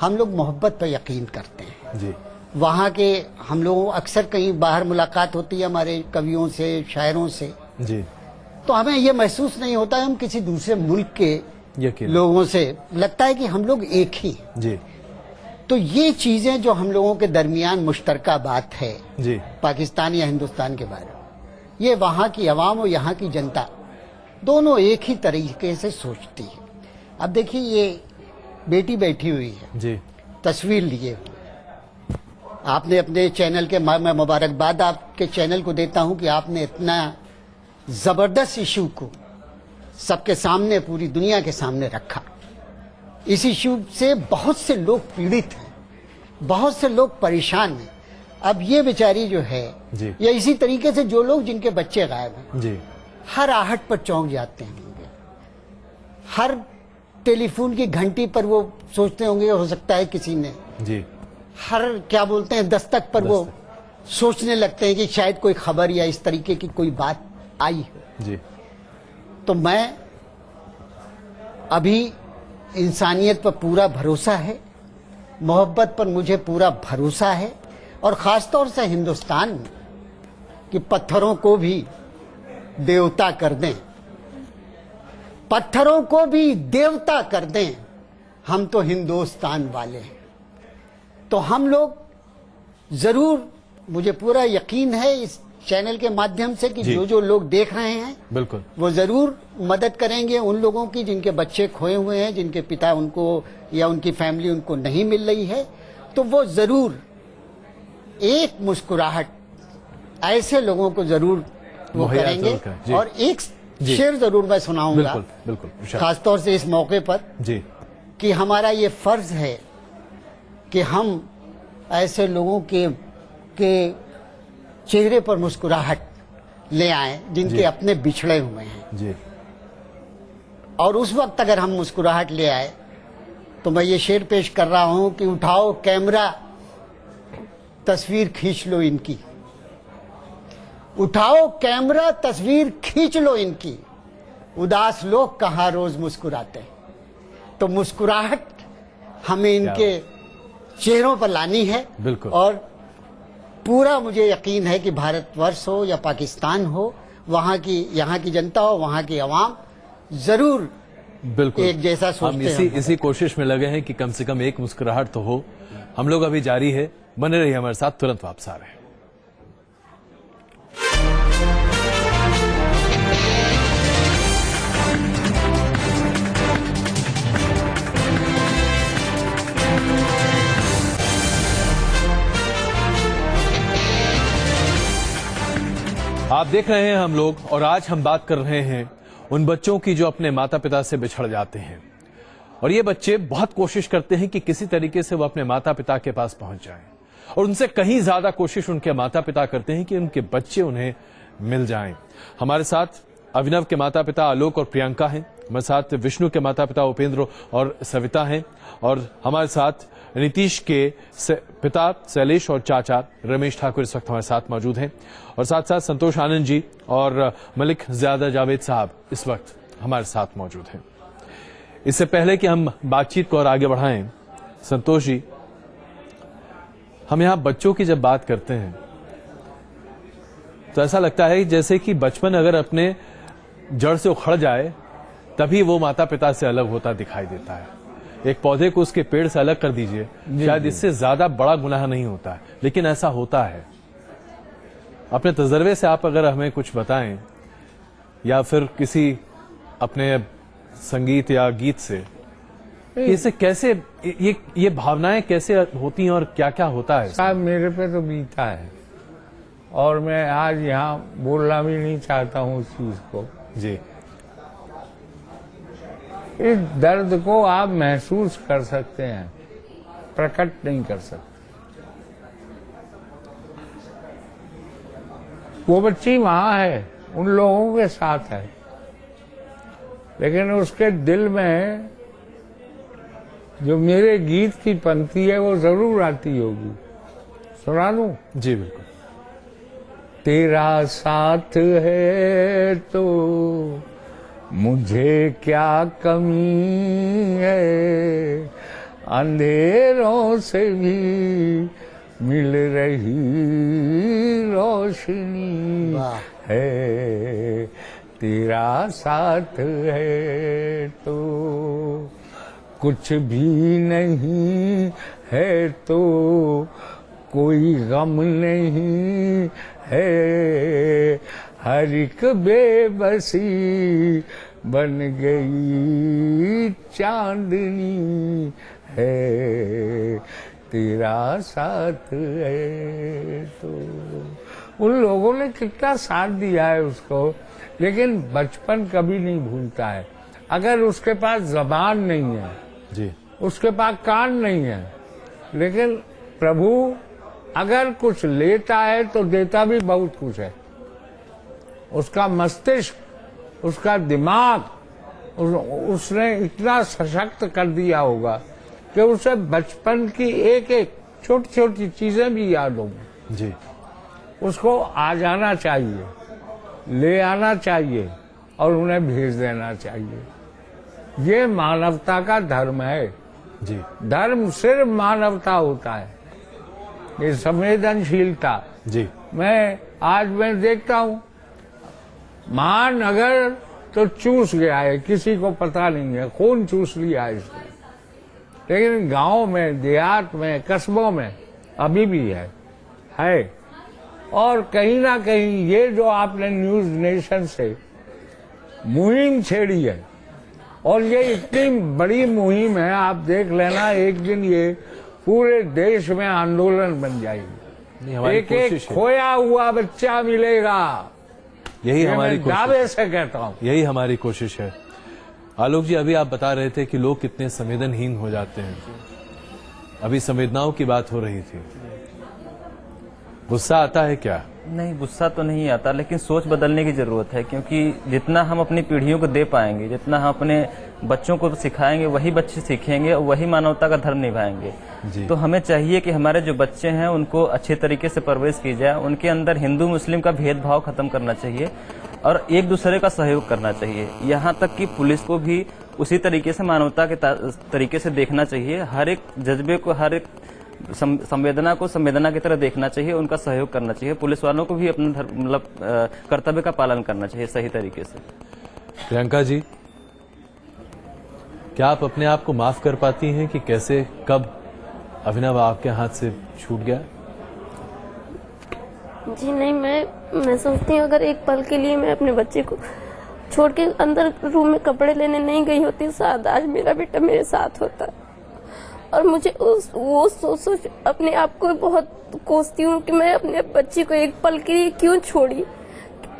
हम लोग मोहब्बत पर यकीन करते हैं। जी, वहाँ के हम लोगों अक्सर कहीं बाहर मुलाकात होती है हमारे कवियों से, शायरों से, जी, तो हमें ये महसूस नहीं होता है हम किसी दूसरे मुल्क के यकीन, लोगों से, लगता है कि हम लोग एक ही हैं। जी, तो ये चीजें जो हम लोगों के दरमियान मुश्तरका बात है जी, पाकिस्तान या हिंदुस्तान के बारे में, ये वहाँ की अवाम और यहाँ की जनता दोनों एक ही तरीके से सोचती है। अब देखिए, ये बेटी बैठी हुई है, जी, तस्वीर लिए हुए। आपने अपने चैनल के, मैं मुबारकबाद आपके चैनल को देता हूं कि आपने इतना जबरदस्त इशू को सबके सामने, पूरी दुनिया के सामने रखा। इस इशू से बहुत से लोग पीड़ित हैं, बहुत से लोग परेशान हैं। अब ये बेचारी जो है, जी, या इसी तरीके से जो लोग जिनके बच्चे गायब हैं, जी, हर आहट पर चौंक जाते होंगे, हर टेलीफोन की घंटी पर वो सोचते होंगे हो सकता है किसी ने, जी, हर क्या बोलते हैं दस्तक पर वो सोचने लगते हैं कि शायद कोई खबर या इस तरीके की कोई बात आई हो। जी, तो मैं अभी इंसानियत पर पूरा भरोसा है, मोहब्बत पर मुझे पूरा भरोसा है, और खासतौर से हिंदुस्तान में कि पत्थरों को भी देवता कर दें, पत्थरों को भी देवता कर दें, हम तो हिंदुस्तान वाले हैं। तो हम लोग जरूर, मुझे पूरा यकीन है इस चैनल के माध्यम से कि जो लोग देख रहे हैं, बिल्कुल, वो जरूर मदद करेंगे उन लोगों की जिनके बच्चे खोए हुए हैं, जिनके पिता उनको या उनकी फैमिली उनको नहीं मिल रही है। तो वो जरूर एक मुस्कुराहट ऐसे लोगों को जरूर वो मुहैया करेंगे। जरूर करें। जी। और एक शेर जरूर मैं सुनाऊंगा, बिल्कुल, बिल्कुल, खासतौर से इस मौके पर, जी, कि हमारा ये फर्ज है कि हम ऐसे लोगों के चेहरे पर मुस्कुराहट ले आए जिनके अपने बिछड़े हुए हैं। जी, और उस वक्त अगर हम मुस्कुराहट ले आए तो मैं ये शेर पेश कर रहा हूं कि उठाओ कैमरा, तस्वीर खींच लो इनकी, उठाओ कैमरा, तस्वीर खींच लो इनकी, उदास लोग कहाँ रोज मुस्कुराते हैं। तो मुस्कुराहट हमें इनके चेहरों पर लानी है। बिल्कुल। और पूरा मुझे यकीन है कि भारतवर्ष हो या पाकिस्तान हो, वहाँ की जनता हो, वहाँ की आवाम जरूर बिल्कुल एक जैसा सोचते हम हैं। इसी कोशिश में लगे हैं कि कम से कम एक मुस्कुराहट तो हो। हम लोग अभी जारी है, बने रहिए हमारे साथ, तुरंत वापस आ रहे हैं। आप देख रहे हैं हम लोग, और आज हम बात कर रहे हैं उन बच्चों की जो अपने माता पिता से बिछड़ जाते हैं। और ये बच्चे बहुत कोशिश करते हैं कि किसी तरीके से वो अपने माता पिता के पास पहुंच जाएं, और उनसे कहीं ज्यादा कोशिश उनके माता पिता करते हैं कि उनके बच्चे उन्हें मिल जाएं। हमारे साथ अभिनव के माता पिता आलोक और प्रियंका हैं, हमारे साथ विष्णु के माता पिता उपेंद्र और सविता हैं, और हमारे साथ नीतीश के पिता शैलेश और चाचा रमेश ठाकुर इस वक्त हमारे साथ मौजूद हैं, और साथ साथ संतोष आनंद जी और मलिक ज़ियादा जावेद साहब इस वक्त हमारे साथ मौजूद हैं। इससे पहले कि हम बातचीत को और आगे बढ़ाएं, संतोष जी, हम यहां बच्चों की जब बात करते हैं तो ऐसा लगता है जैसे कि बचपन अगर अपने जड़ से उखड़ जाए तभी वो माता पिता से अलग होता दिखाई देता है। एक पौधे को उसके पेड़ से अलग कर दीजिए, शायद इससे ज्यादा बड़ा गुनाह नहीं होता है, लेकिन ऐसा होता है। अपने तजर्बे से आप अगर हमें कुछ बताएं, या फिर किसी अपने संगीत या गीत से, इसे कैसे ये भावनाएं कैसे होती हैं और क्या क्या होता है? साहब मेरे पे तो बीता है, और मैं आज यहाँ बोलना भी नहीं चाहता हूँ उस चीज को जी। इस दर्द को आप महसूस कर सकते हैं, प्रकट नहीं कर सकते। वो बच्ची वहां है, उन लोगों के साथ है, लेकिन उसके दिल में जो मेरे गीत की पंक्ति है वो जरूर आती होगी। सुना दूं? जी बिल्कुल। तेरा साथ है तो मुझे क्या कमी है, अंधेरों से भी मिल रही रोशनी है, तेरा साथ है तो कुछ भी नहीं है, तो कोई गम नहीं है, हर एक बेबसी बन गई चांदनी है, तेरा साथ है तो। उन लोगों ने कितना साथ दिया है उसको, लेकिन बचपन कभी नहीं भूलता है। अगर उसके पास जबान नहीं है जी, उसके पास कान नहीं है, लेकिन प्रभु अगर कुछ लेता है तो देता भी बहुत कुछ है। उसका मस्तिष्क, उसका दिमाग उसने इतना सशक्त कर दिया होगा कि उसे बचपन की एक एक छोटी छोटी चीजें भी याद होंगी जी। उसको आ जाना चाहिए, ले आना चाहिए और उन्हें भेज देना चाहिए। ये मानवता का धर्म है जी। धर्म सिर्फ मानवता होता है, ये संवेदनशीलता। जी। मैं देखता हूँ महानगर तो चूस गया है, किसी को पता नहीं है, खून चूस लिया है इसने, लेकिन गांव में, देहात में, कस्बों में अभी भी है। और कहीं ना कहीं ये जो आपने न्यूज नेशन से मुहिम छेड़ी है, और ये इतनी बड़ी मुहिम है, आप देख लेना एक दिन ये पूरे देश में आंदोलन बन जाएगी। एक एक खोया हुआ बच्चा मिलेगा, यही हमारी दावे से कहता हूँ, यही हमारी कोशिश है। आलोक जी, अभी आप बता रहे थे कि लोग कितने संवेदनहीन हो जाते हैं, अभी संवेदनाओं की बात हो रही थी। गुस्सा आता है क्या? नहीं, गुस्सा तो नहीं आता, लेकिन सोच बदलने की जरूरत है, क्योंकि जितना हम अपनी पीढ़ियों को दे पाएंगे, जितना हम अपने बच्चों को सिखाएंगे, वही बच्चे सीखेंगे और वही मानवता का धर्म निभाएंगे। तो हमें चाहिए कि हमारे जो बच्चे हैं उनको अच्छे तरीके से परवरिश की जाए, उनके अंदर हिंदू मुस्लिम का भेदभाव खत्म करना चाहिए और एक दूसरे का सहयोग करना चाहिए। यहाँ तक कि पुलिस को भी उसी तरीके से मानवता के तरीके से देखना चाहिए। हर एक जज्बे को, हर एक संवेदना को संवेदना की तरह देखना चाहिए, उनका सहयोग करना चाहिए। पुलिस वालों को भी अपना मतलब कर्तव्य का पालन करना चाहिए सही तरीके से। प्रियंका जी, क्या आप अपने आप को माफ कर पाती हैं कि कैसे कब अभिनव आपके हाथ से छूट गया? जी नहीं, मैं सोचती हूँ अगर एक पल के लिए मैं अपने बच्चे को छोड़ के अंदर रूम में कपड़े लेने नहीं गई होती, शायद आज मेरा बेटा मेरे साथ होता। और मुझे वो सोच अपने आप को बहुत कोसती हूँ कि मैं अपने बच्ची को एक पल के लिए क्यों छोड़ी,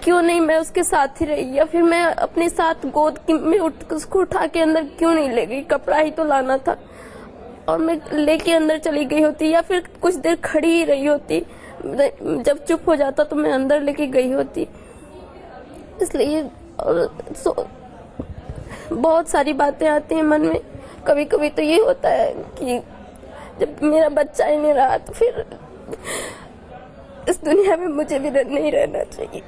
क्यों नहीं मैं उसके साथ ही रही, या फिर मैं अपने साथ गोद में उसको उठा के अंदर क्यों नहीं ले गई। कपड़ा ही तो लाना था और मैं लेके अंदर चली गई होती, या फिर कुछ देर खड़ी ही रही होती। जब चुप हो जाता तो मैं अंदर लेके गई होती। इसलिए बहुत सारी बातें आती हैं मन में। कभी कभी तो ये होता है कि जब मेरा बच्चा ही नहीं रहा तो फिर इस दुनिया में मुझे भी नहीं रहना चाहिए।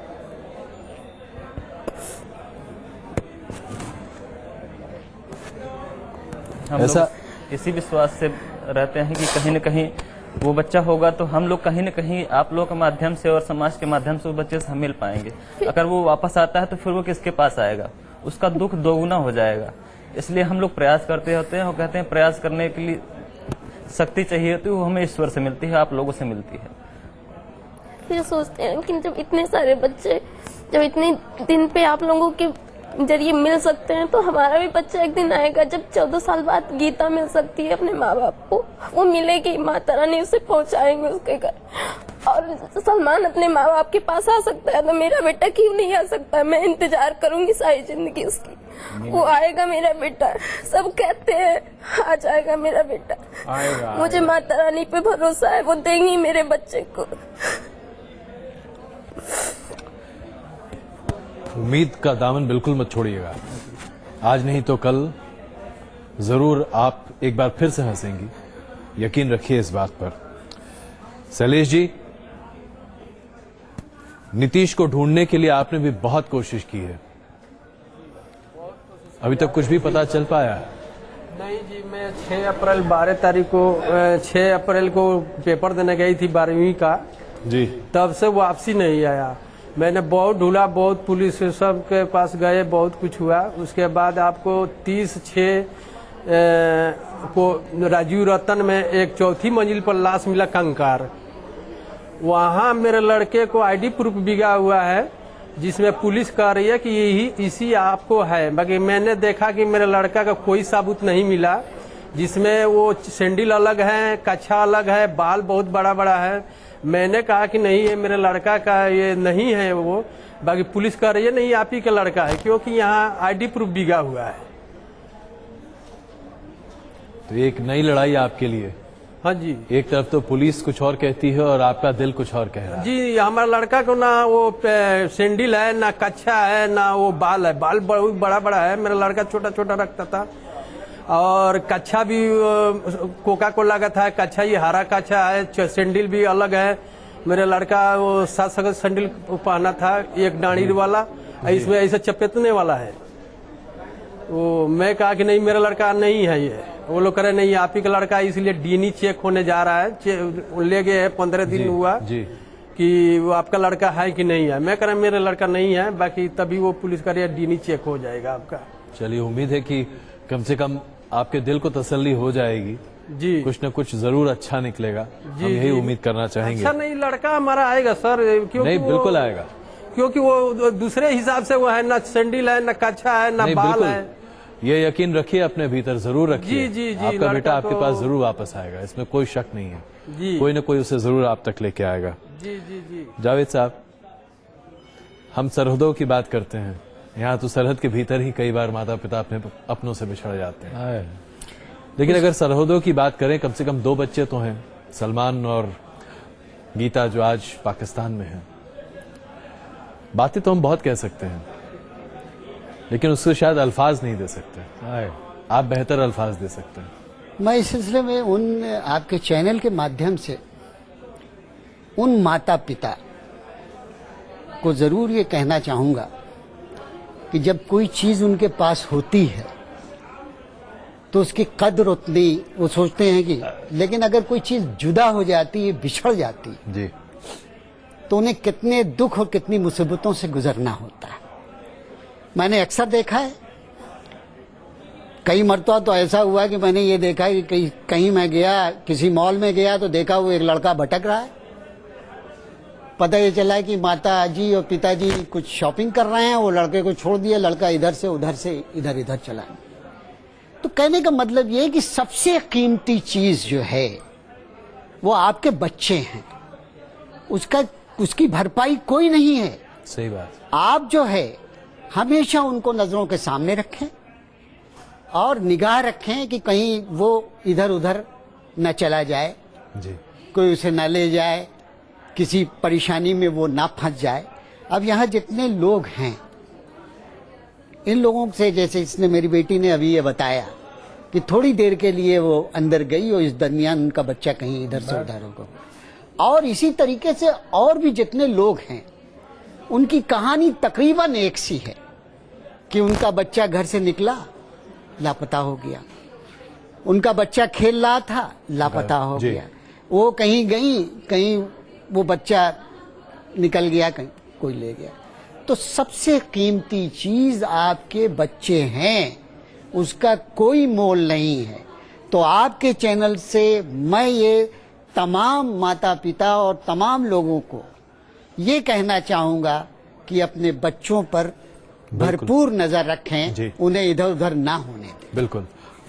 हम ऐसा लोग इसी विश्वास से रहते हैं कि कहीं न कहीं वो बच्चा होगा तो हम लोग कहीं न कहीं आप लोगों के माध्यम से और समाज के माध्यम से उस बच्चे से हम मिल पाएंगे। अगर वो वापस आता है तो फिर वो किसके पास आएगा, उसका दुख दोगुना हो जाएगा। इसलिए हम लोग प्रयास करते होते हैं और कहते हैं प्रयास करने के लिए शक्ति चाहिए होती है, वो हमें ईश्वर से मिलती है, आप लोगों से मिलती है। फिर सोचते हैं कि जब इतने सारे बच्चे जब इतने दिन पे आप लोगों के जरिए मिल सकते हैं तो हमारा भी बच्चा एक दिन आएगा जब 14 साल बाद गीता मिल सकती है अपने माँ बाप को, वो मिलेगी, माता रानी उसे पहुंचाएंगे उसके घर। और सलमान अपने माँ बाप के पास आ सकता है तो मेरा बेटा क्यों नहीं आ सकता? मैं इंतजार करूंगी सारी जिंदगी उसकी, वो आएगा मेरा बेटा। सब कहते हैं आ जाएगा मेरा बेटा, आएगा, मुझे माता रानी पे भरोसा है, वो देंगी मेरे बच्चे को। उम्मीद का दामन बिल्कुल मत छोड़िएगा। आज नहीं तो कल जरूर आप एक बार फिर से हंसेंगी, यकीन रखिए इस बात पर। शैलेश जी, नीतीश को ढूंढने के लिए आपने भी बहुत कोशिश की है, अभी तक कुछ भी पता चल पाया? नहीं जी, मैं 6 अप्रैल 12 तारीख को 6 अप्रैल को पेपर देने गई थी 12वीं का जी। तब से वापसी नहीं आया। मैंने बहुत ढूंढा, बहुत पुलिस सब के पास गए, बहुत कुछ हुआ। उसके बाद आपको 30/6 को राजीव रतन में एक 4थी मंजिल पर लाश मिला कंकार। वहाँ मेरे लड़के को आईडी प्रूफ बिगा हुआ है जिसमें पुलिस कह रही है कि यही इसी आपको है, बाकी मैंने देखा कि मेरे लड़का का कोई सबूत नहीं मिला, जिसमें वो सैंडल अलग है, कच्छा अलग है, बाल बहुत बड़ा बड़ा है। मैंने कहा कि नहीं ये मेरे लड़का का ये नहीं है वो, बाकी पुलिस कह रही है नहीं आप ही का लड़का है, क्योंकि यहाँ आईडी प्रूफ बिगा हुआ है। तो एक नई लड़ाई आपके लिए। हाँ जी, एक तरफ तो पुलिस कुछ और कहती है और आपका दिल कुछ और कह रहा है। जी, हमारा लड़का को ना वो सैंडल है, ना कच्छा है, ना वो बाल है। बाल बहुत बड़ा बड़ा है, मेरा लड़का छोटा छोटा रखता था। और कच्छा भी कोका कोला का था, कच्छा ये हरा कच्छा है, सैंडल भी अलग है। मेरे लड़का वो 7 सगत सैंडल पहना था, एक डांडीर वाला, इसमें ऐसे चपेटने वाला है। वो मैं कहा कि नहीं मेरा लड़का नहीं है ये। वो लोग कह रहे नहीं आप ही का लड़का है, इसलिए डीएनए चेक होने जा रहा है। ले गए 15 दिन हुआ जी कि वो आपका लड़का है कि नहीं है। मैं कह रहा मेरा लड़का नहीं है, बाकी तभी वो पुलिस कह रही है डीएनए चेक हो जाएगा आपका। चलिए, उम्मीद है कि कम से कम आपके दिल को तसल्ली हो जाएगी जी, कुछ न कुछ जरूर अच्छा निकलेगा। हम यही उम्मीद करना चाहेंगे। अच्छा नहीं लड़का हमारा आएगा सर, क्योंकि नहीं बिल्कुल आएगा, क्योंकि वो दूसरे हिसाब से वो है, ना सैंडल है, ना कच्छा है, ना बाल है। ये यकीन रखिए, अपने भीतर जरूर रखिए। जी, जी, जी, आपका बेटा आपके तो पास जरूर वापस आएगा, इसमें कोई शक नहीं है। जी, कोई न कोई उसे जरूर आप तक लेके आएगा। जी जी जी। जावेद साहब, हम सरहदों की बात करते हैं, यहाँ तो सरहद के भीतर ही कई बार माता पिता अपने अपनों से बिछड़ जाते हैं। लेकिन अगर सरहदों की बात करें, कम से कम 2 बच्चे तो हैं, सलमान और गीता, जो आज पाकिस्तान में हैं। बातें तो हम बहुत कह सकते हैं, लेकिन उससे शायद अल्फाज नहीं दे सकते। आप बेहतर अल्फाज दे सकते हैं। मैं इस सिलसिले में उन आपके चैनल के माध्यम से उन माता पिता को जरूर ये कहना चाहूंगा कि जब कोई चीज उनके पास होती है तो उसकी कद्र उतनी वो सोचते हैं कि, लेकिन अगर कोई चीज जुदा हो जाती है, बिछड़ जाती है, जी, तो उन्हें कितने दुख और कितनी मुसीबतों से गुजरना होता है। मैंने अक्सर देखा है, कई मरतबा तो ऐसा हुआ कि मैंने ये देखा है कि कहीं मैं गया, किसी मॉल में गया तो देखा वो एक लड़का भटक रहा है। पता ये चला कि माता जी और पिताजी कुछ शॉपिंग कर रहे हैं, वो लड़के को छोड़ दिया, लड़का इधर से इधर चला। तो कहने का मतलब ये है कि सबसे कीमती चीज जो है वो आपके बच्चे हैं, उसकी भरपाई कोई नहीं है। सही बात। आप जो है हमेशा उनको नजरों के सामने रखें और निगाह रखें कि कहीं वो इधर उधर न चला जाए, जी, कोई उसे न ले जाए, किसी परेशानी में वो ना फंस जाए। अब यहाँ जितने लोग हैं, इन लोगों से, जैसे इसने मेरी बेटी ने अभी ये बताया कि थोड़ी देर के लिए वो अंदर गई और इस दरमियान उनका बच्चा कहीं इधर से उधर हो गया। और इसी तरीके से और भी जितने लोग हैं, उनकी कहानी तकरीबन एक सी है कि उनका बच्चा घर से निकला, लापता हो गया, उनका बच्चा खेल रहा था, लापता हो गया, वो कहीं गई, कहीं वो बच्चा निकल गया, कहीं कोई ले गया। तो सबसे कीमती चीज आपके बच्चे हैं, उसका कोई मोल नहीं है। तो आपके चैनल से मैं ये तमाम माता पिता और तमाम लोगों को ये कहना चाहूंगा कि अपने बच्चों पर भरपूर नजर रखें, उन्हें इधर उधर ना होने दें। बिल्कुल।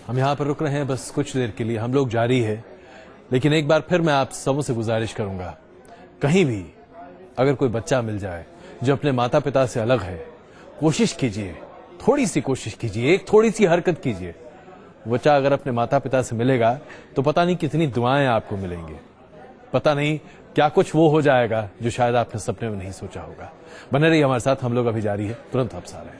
हम यहाँ पर रुक रहे हैं बस कुछ देर के लिए, हम लोग जारी है, लेकिन एक बार फिर मैं आप सबों से गुजारिश करूंगा, कहीं भी अगर कोई बच्चा मिल जाए जो अपने माता पिता से अलग है, कोशिश कीजिए, थोड़ी सी कोशिश कीजिए, एक थोड़ी सी हरकत कीजिए। बच्चा अगर अपने माता पिता से मिलेगा तो पता नहीं कितनी दुआएं आपको मिलेंगी, पता नहीं क्या कुछ वो हो जाएगा जो शायद आपने सपने में नहीं सोचा होगा। बने रहिए हमारे साथ, हम लोग अभी जारी है, तुरंत वापस आ रहे हैं।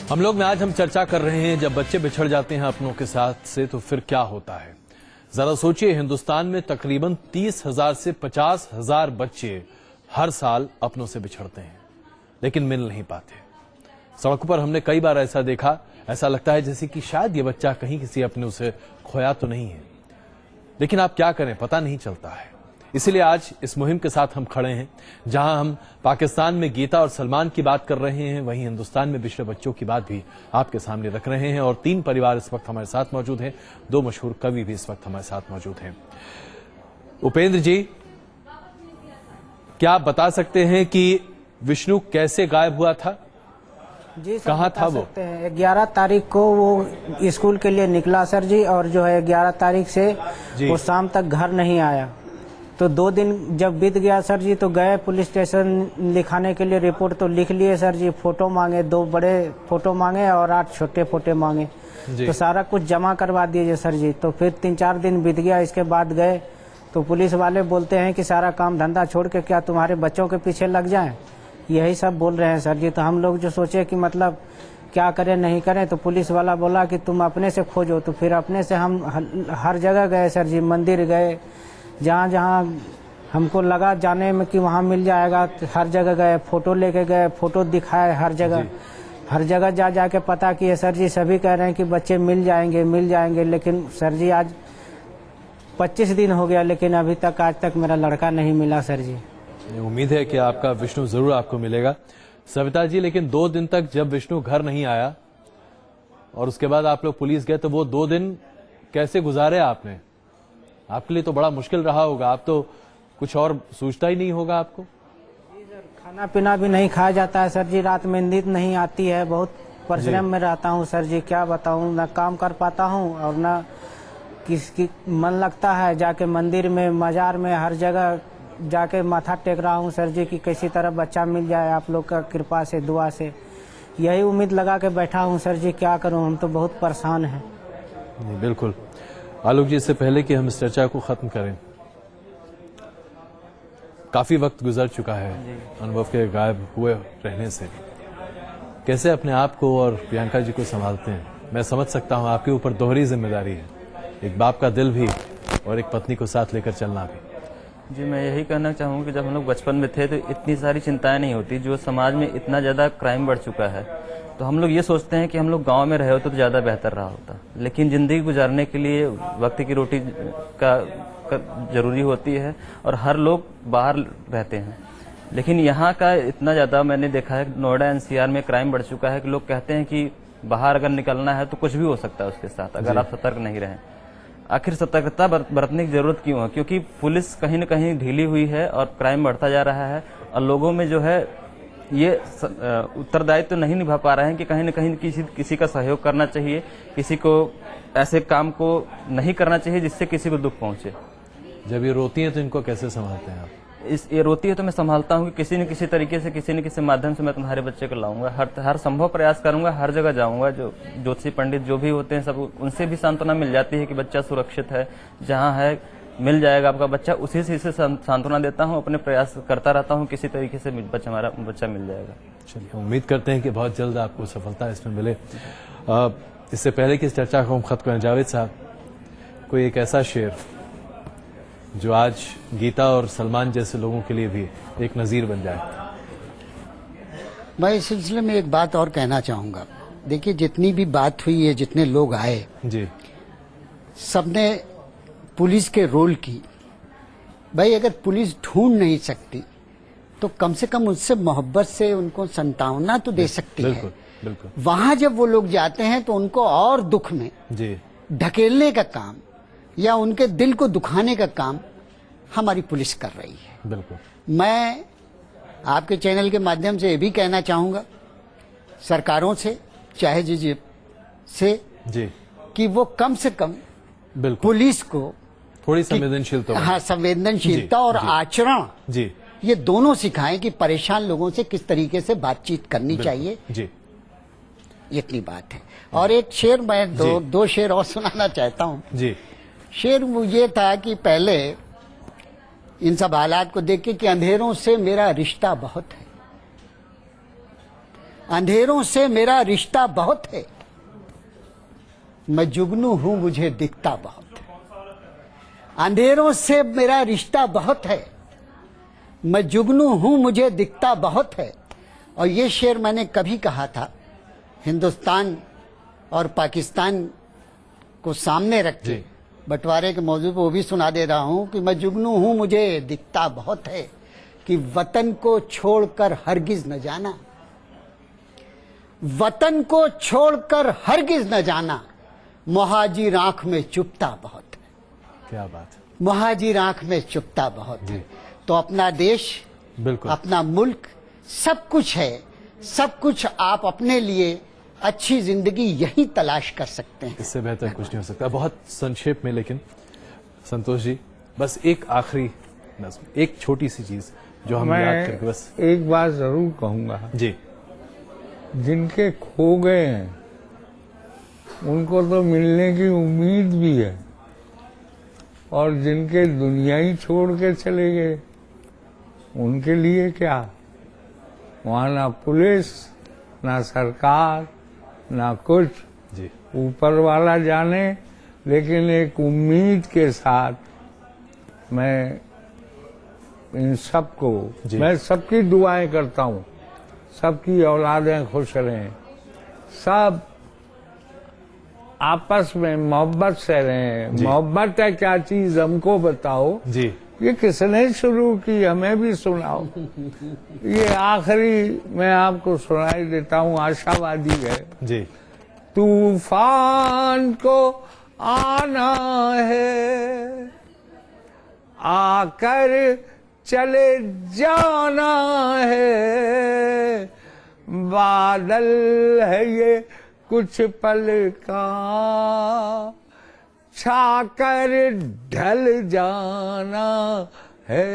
हम लोग में आज हम चर्चा कर रहे हैं, जब बच्चे बिछड़ जाते हैं अपनों के साथ से तो फिर क्या होता है। जरा सोचिए, हिंदुस्तान में तकरीबन 30,000 से 50,000 बच्चे हर साल अपनों से बिछड़ते हैं, लेकिन मिल नहीं पाते। सड़कों पर हमने कई बार ऐसा देखा, ऐसा लगता है जैसे कि शायद ये बच्चा कहीं किसी अपने से खोया तो नहीं है, लेकिन आप क्या करें, पता नहीं चलता है। इसलिए आज इस मुहिम के साथ हम खड़े हैं, जहां हम पाकिस्तान में गीता और सलमान की बात कर रहे हैं, वहीं हिंदुस्तान में बिछड़े बच्चों की बात भी आपके सामने रख रहे हैं। और 3 परिवार इस वक्त हमारे साथ मौजूद हैं, 2 मशहूर कवि भी इस वक्त हमारे साथ मौजूद हैं। उपेंद्र जी, क्या आप बता सकते हैं कि विष्णु कैसे गायब हुआ था? जी सर, कहाँ था वो? 11 तारीख को वो स्कूल के लिए निकला सर जी, और जो है 11 तारीख से वो शाम तक घर नहीं आया। तो 2 दिन जब बीत गया सर जी, तो गए पुलिस स्टेशन लिखाने के लिए, रिपोर्ट तो लिख लिए सर जी, फोटो मांगे, 2 बड़े फोटो मांगे और 8 छोटे फोटो मांगे, तो सारा कुछ जमा करवा दिए सर जी। तो फिर 3-4 दिन बीत गया, इसके बाद गए तो पुलिस वाले बोलते हैं कि सारा काम धंधा छोड़ के क्या तुम्हारे बच्चों के पीछे लग जाएं, यही सब बोल रहे हैं सर जी। तो हम लोग जो सोचे कि मतलब क्या करें नहीं करें, तो पुलिस वाला बोला कि तुम अपने से खोजो। तो फिर अपने से हम हर जगह गए सर जी, मंदिर गए, जहाँ जहाँ हमको लगा जाने में कि वहाँ मिल जाएगा, हर जगह गए, फोटो लेके गए, फोटो दिखाए हर जगह जा जाके पता किए सर जी। सभी कह रहे हैं कि बच्चे मिल जाएंगे, लेकिन सर जी आज 25 दिन हो गया, लेकिन अभी तक आज तक मेरा लड़का नहीं मिला सर जी। उम्मीद है कि आपका विष्णु जरूर आपको मिलेगा सविता जी, लेकिन 2 दिन तक जब विष्णु घर नहीं आया और उसके बाद आप लोग पुलिस गए, तो वो 2 दिन कैसे गुजारे आपने? आपके लिए तो बड़ा मुश्किल रहा होगा, आप तो कुछ और सोचता ही नहीं होगा आपको। जी सर, खाना पीना भी नहीं खाया जाता है सर जी, रात में नींद नहीं आती है, बहुत परिश्रम में रहता हूँ सर जी, क्या बताऊँ, ना काम कर पाता हूँ और ना किसकी मन लगता है। जाके मंदिर में, मजार में, हर जगह जाके माथा टेक रहा हूँ सर जी कि किसी तरह बच्चा मिल जाए, आप लोग का कृपा से, दुआ से, यही उम्मीद लगा के बैठा हूँ सर जी। क्या करूँ, हम तो बहुत परेशान हैं। बिल्कुल। आलोक जी, इससे पहले कि हम इस चर्चा को खत्म करें, काफी वक्त गुजर चुका है अनुभव के गायब हुए रहने से, कैसे अपने आप को और प्रियंका जी को संभालते हैं? मैं समझ सकता हूं आपके ऊपर दोहरी जिम्मेदारी है, एक बाप का दिल भी और एक पत्नी को साथ लेकर चलना भी। जी, मैं यही कहना चाहूँगा कि जब हम लोग बचपन में थे तो इतनी सारी चिंताएं नहीं होती। जो समाज में इतना ज़्यादा क्राइम बढ़ चुका है तो हम लोग ये सोचते हैं कि हम लोग गांव में रहे होते तो ज़्यादा बेहतर रहा होता, लेकिन ज़िंदगी गुजारने के लिए वक्त की रोटी का जरूरी होती है और हर लोग बाहर रहते हैं। लेकिन यहाँ का इतना ज़्यादा मैंने देखा है, नोएडा एनसीआर में क्राइम बढ़ चुका है कि लोग कहते हैं कि बाहर अगर निकलना है तो कुछ भी हो सकता है उसके साथ, अगर आप सतर्क नहीं रहें। आखिर सतर्कता बरतने की जरूरत क्यों है? क्योंकि पुलिस कहीं न कहीं ढीली हुई है और क्राइम बढ़ता जा रहा है और लोगों में जो है ये उत्तरदायित्व तो नहीं निभा पा रहे हैं कि कहीं न कहीं किसी का सहयोग करना चाहिए, किसी को ऐसे काम को नहीं करना चाहिए जिससे किसी को दुख पहुंचे। जब ये रोती हैं तो इनको कैसे संभालते हैं आप? ये रोती है तो मैं संभालता हूँ कि किसी न किसी तरीके से, किसी न किसी माध्यम से मैं तुम्हारे बच्चे को लाऊंगा, हर संभव प्रयास करूंगा, हर जगह जाऊंगा। जो ज्योतिषी पंडित जो भी होते हैं सब, उनसे भी सांत्वना मिल जाती है कि बच्चा सुरक्षित है, जहाँ है मिल जाएगा आपका बच्चा, उसी से सांत्वना देता हूँ। अपने प्रयास करता रहता हूँ, किसी तरीके से हमारा बच्चा मिल जाएगा। चलिए, उम्मीद करते हैं कि बहुत जल्द आपको सफलता इसमें मिले। इससे पहले कि इस चर्चा को हम खत्म करें, जावेद साहब, कोई एक ऐसा शेर जो आज गीता और सलमान जैसे लोगों के लिए भी एक नजीर बन जाए। मैं इस सिलसिले में एक बात और कहना चाहूंगा। देखिए, जितनी भी बात हुई है, जितने लोग आए जी, सबने पुलिस के रोल की। भाई, अगर पुलिस ढूंढ नहीं सकती तो कम से कम उससे मोहब्बत से उनको संतावना तो दे सकती है। बिल्कुल बिल्कुल। वहां जब वो लोग जाते हैं तो उनको और दुख में जी ढकेलने का काम या उनके दिल को दुखाने का काम हमारी पुलिस कर रही है। बिल्कुल। मैं आपके चैनल के माध्यम से ये भी कहना चाहूंगा सरकारों से, चाहे जी से, जी, कि वो कम से कम बिल्कुल पुलिस को थोड़ी संवेदनशीलता, हाँ, संवेदनशीलता और आचरण, जी, ये दोनों सिखाएं कि परेशान लोगों से किस तरीके से बातचीत करनी चाहिए। जी, इतनी बात है। और एक शेर मैं दो शेर और सुनाना चाहता हूँ जी। शेर वो ये था कि पहले इन सब हालात को देख के कि अंधेरों से मेरा रिश्ता बहुत है, अंधेरों से मेरा रिश्ता बहुत है, मैं जुगनू हूं मुझे दिखता बहुत है। अंधेरों से मेरा रिश्ता बहुत है, मैं जुगनू हूं मुझे दिखता बहुत है। और ये शेर मैंने कभी कहा था, हिंदुस्तान और पाकिस्तान को सामने रख के बंटवारे के मौजू पर वो भी सुना दे रहा हूं कि मैं जुगनू हूं मुझे दिखता बहुत है, कि वतन को छोड़कर हरगिज न जाना, वतन को छोड़कर हरगिज न जाना, मुहाजिर आंख में चुभता बहुत है। क्या बात है, मुहाजिर आंख में चुभता बहुत है। तो अपना देश, बिल्कुल, अपना मुल्क सब कुछ है, सब कुछ आप अपने लिए अच्छी जिंदगी यही तलाश कर सकते हैं। इससे बेहतर कुछ नहीं हो सकता। बहुत संक्षेप में, लेकिन संतोष जी, बस एक आखिरी नज़्म, एक छोटी सी चीज जो हम याद करके बस एक बात जरूर कहूंगा जी, जिनके खो गए हैं उनको तो मिलने की उम्मीद भी है, और जिनके दुनिया ही छोड़ के चले गए उनके लिए क्या? वहां ना पुलिस, ना सरकार, ना कुछ, जी, ऊपर वाला जाने। लेकिन एक उम्मीद के साथ मैं इन सबको, मैं सबकी दुआएं करता हूँ, सबकी औलादें खुश रहें, सब आपस में मोहब्बत से रहें। मोहब्बत है क्या चीज हमको बताओ जी, ये किसने शुरू की, हमें भी सुनाओ। ये आखिरी मैं आपको सुनाई देता हूँ, आशावादी है जी। तूफान को आना है, आकर चले जाना है, बादल है ये कुछ पल का, छाकर ढल जाना है।